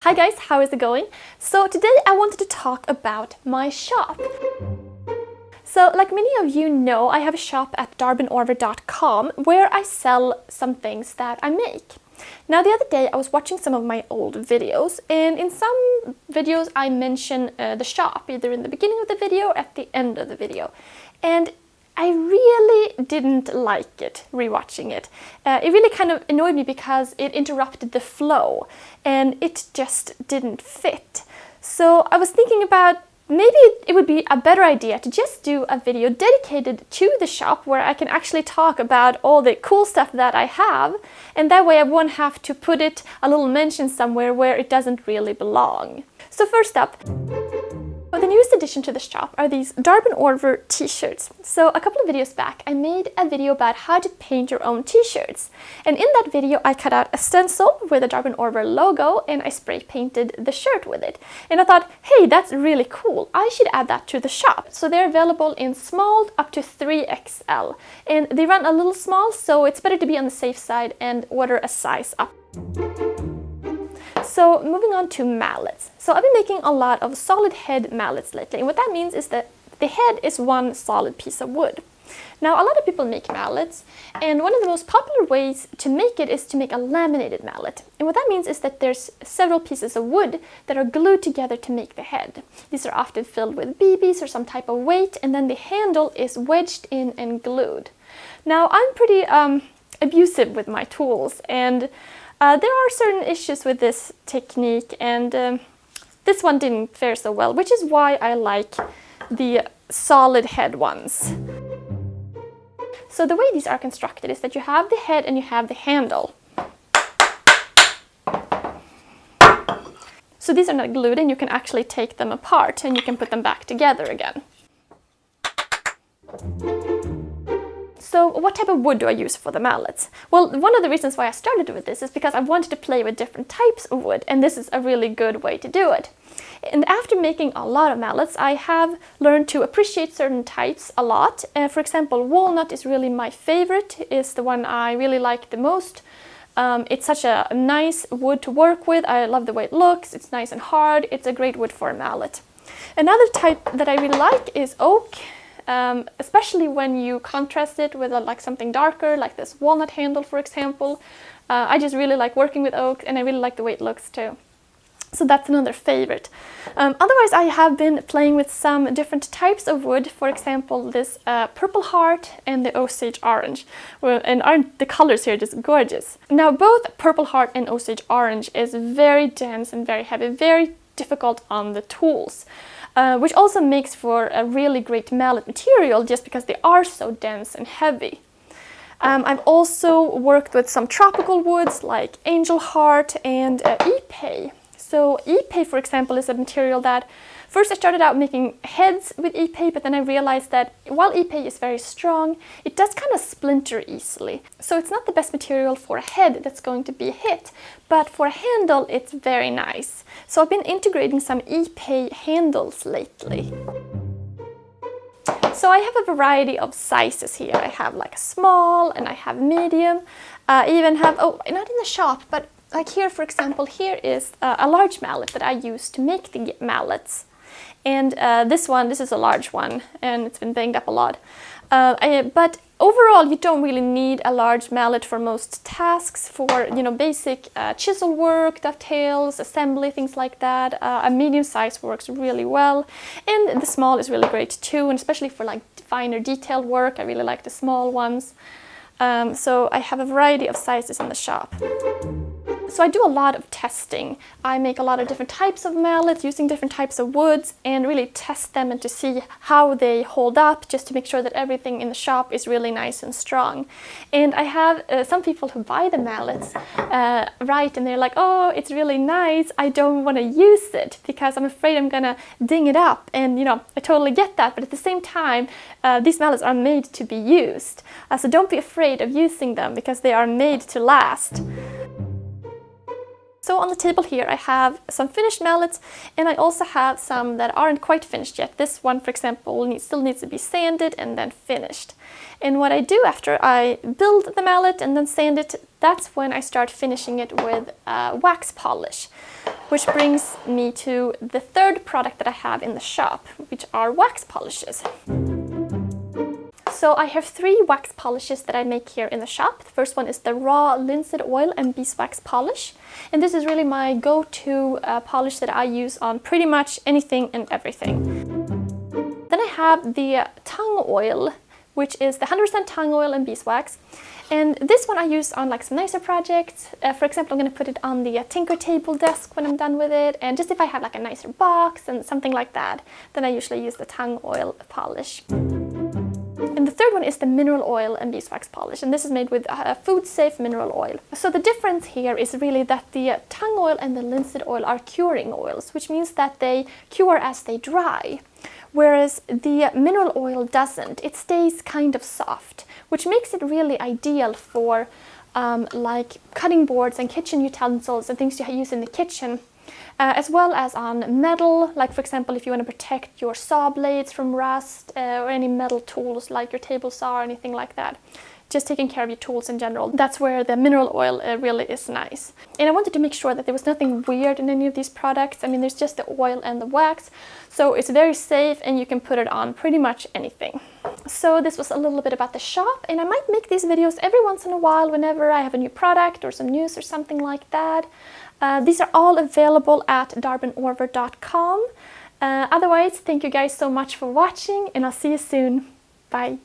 Hi guys, how is it going? So today I wanted to talk about my shop. So like many of you know, I have a shop at darbinorvar.com where I sell some things that I make. Now the other day I was watching some of my old videos, and in some videos I mention the shop either in the beginning of the video or at the end of the video. And I really didn't like it, rewatching it. It really kind of annoyed me because it interrupted the flow and it just didn't fit. So I was thinking about maybe it would be a better idea to just do a video dedicated to the shop where I can actually talk about all the cool stuff that I have, and that way I won't have to put it a little mention somewhere where it doesn't really belong. So first up, the newest addition to the shop are these Darbin Orvar t-shirts. So a couple of videos back I made a video about how to paint your own t-shirts, and in that video I cut out a stencil with the Darbin Orvar logo and I spray painted the shirt with it. And I thought, hey, that's really cool, I should add that to the shop. So they're available in small up to 3XL, and they run a little small, so it's better to be on the safe side and order a size up. So moving on to mallets. So I've been making a lot of solid head mallets lately, and what that means is that the head is one solid piece of wood. Now a lot of people make mallets, and one of the most popular ways to make it is to make a laminated mallet. And what that means is that there's several pieces of wood that are glued together to make the head. These are often filled with BBs or some type of weight, and then the handle is wedged in and glued. Now I'm pretty abusive with my tools, and there are certain issues with this technique, and this one didn't fare so well, which is why I like the solid head ones. So the way these are constructed is that you have the head and you have the handle. So these are not glued in, you can actually take them apart and you can put them back together again. So what type of wood do I use for the mallets? Well, one of the reasons why I started with this is because I wanted to play with different types of wood, and this is a really good way to do it. And after making a lot of mallets, I have learned to appreciate certain types a lot. For example, walnut is really my favorite, is the one I really like the most. It's such a nice wood to work with. I love the way it looks, it's nice and hard, it's a great wood for a mallet. Another type that I really like is oak. Especially when you contrast it with like something darker, like this walnut handle, for example. I just really like working with oak, and I really like the way it looks too. So that's another favorite. Otherwise, I have been playing with some different types of wood. For example, this purple heart and the Osage orange. And aren't the colors here just gorgeous? Now, both purple heart and Osage orange is very dense and very heavy, very difficult on the tools. Which also makes for a really great mallet material just because they are so dense and heavy. I've also worked with some tropical woods like angel heart and ipe. So ipe, for example, is a material that first I started out making heads with ipe, but then I realized that while ipe is very strong, it does kind of splinter easily. So it's not the best material for a head that's going to be hit, but for a handle it's very nice. So I've been integrating some ipe handles lately. So I have a variety of sizes here. I have like a small and I have medium. I even have, oh, not in the shop, but like here, for example, here is a large mallet that I use to make the mallets. And this is a large one, and it's been banged up a lot. But overall, you don't really need a large mallet for most tasks. For basic chisel work, dovetails, assembly, things like that. A medium size works really well, and the small is really great too. And especially for like finer detailed work, I really like the small ones. So I have a variety of sizes in the shop. So I do a lot of testing. I make a lot of different types of mallets using different types of woods and really test them and to see how they hold up, just to make sure that everything in the shop is really nice and strong. And I have some people who buy the mallets right, and they're like, oh, it's really nice, I don't want to use it because I'm afraid I'm gonna ding it up. And I totally get that, but at the same time, these mallets are made to be used. So don't be afraid of using them because they are made to last. So on the table here I have some finished mallets, and I also have some that aren't quite finished yet. This one, for example, still needs to be sanded and then finished. And what I do after I build the mallet and then sand it, that's when I start finishing it with wax polish. Which brings me to the third product that I have in the shop, which are wax polishes. So I have 3 wax polishes that I make here in the shop. The first one is the raw linseed oil and beeswax polish. And this is really my go-to polish that I use on pretty much anything and everything. Then I have the tongue oil, which is the 100% tongue oil and beeswax. And this one I use on like some nicer projects. For example, I'm going to put it on the tinker table desk when I'm done with it. And just if I have like a nicer box and something like that, then I usually use the tongue oil polish. And the third one is the mineral oil and beeswax polish, and this is made with food-safe mineral oil. So the difference here is really that the tongue oil and the linseed oil are curing oils, which means that they cure as they dry, whereas the mineral oil doesn't. It stays kind of soft, which makes it really ideal for like cutting boards and kitchen utensils and things you use in the kitchen. As well as on metal, like for example if you want to protect your saw blades from rust or any metal tools like your table saw or anything like that. Just taking care of your tools in general. That's where the mineral oil really is nice. And I wanted to make sure that there was nothing weird in any of these products. I mean, there's just the oil and the wax, so it's very safe and you can put it on pretty much anything. So this was a little bit about the shop, and I might make these videos every once in a while whenever I have a new product or some news or something like that. These are all available at darbinorvar.com. Otherwise, thank you guys so much for watching, and I'll see you soon. Bye!